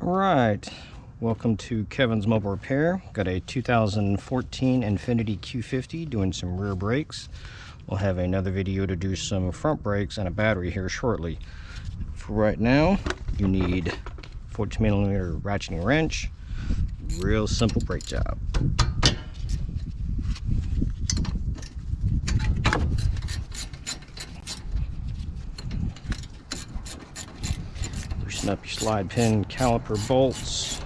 Alright, welcome to Kevin's Mobile Repair. Got a 2014 Infiniti Q50 doing some rear brakes. We'll have another video to do some front brakes and a battery here shortly. For right now, you need 14mm ratcheting wrench. Real simple brake job. Loosen up your slide pin caliper bolts.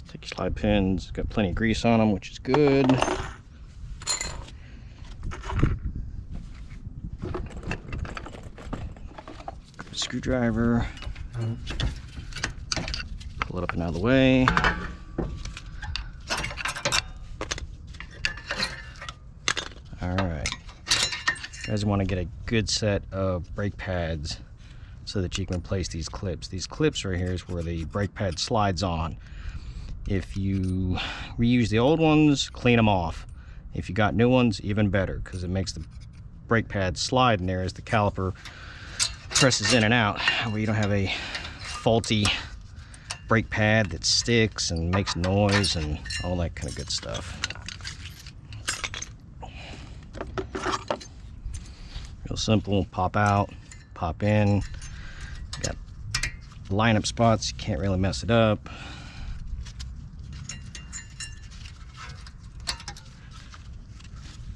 Take your slide pins, got plenty of grease on them, which is good. Screwdriver, pull it up and out of the way. Alright, you guys want to get a good set of brake pads so that you can replace these clips. These clips right here is where the brake pad slides on. If you reuse the old ones, clean them off. If you got new ones, even better, because it makes the brake pad slide in there as the caliper presses in and out, where you don't have a faulty brake pad that sticks and makes noise and all that kind of good stuff. Real simple, pop out, pop in. Got lineup spots, you can't really mess it up.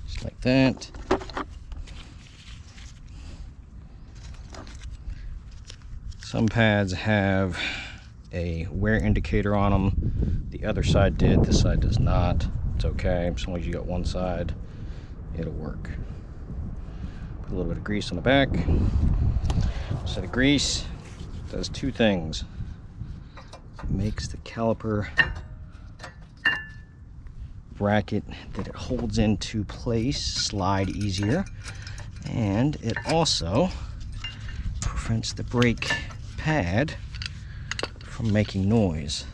Just like that. Some pads have a wear indicator on them. The other side did, this side does not. It's okay, as long as you got one side, it'll work. Put a little bit of grease on the back. Set of grease does two things. It makes the caliper bracket that it holds into place slide easier, and it also prevents the brake pad from making noise.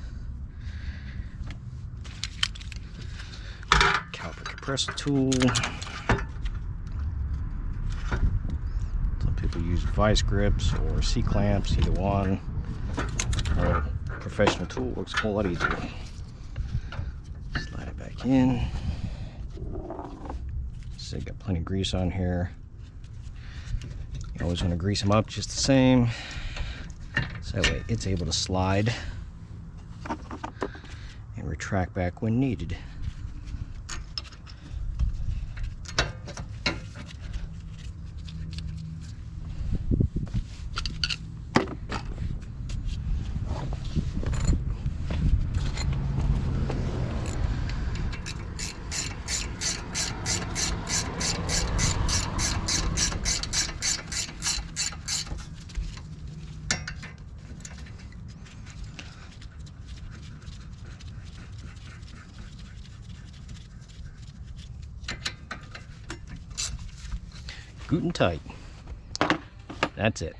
Caliper compressor tool. Some people use vice grips or C-clamps, either one. Or a professional tool works a whole lot easier. Slide it back in. So you got plenty of grease on here. You always want to grease them up just the same, so that way it's able to slide and retract back when needed. Guten tight. That's it.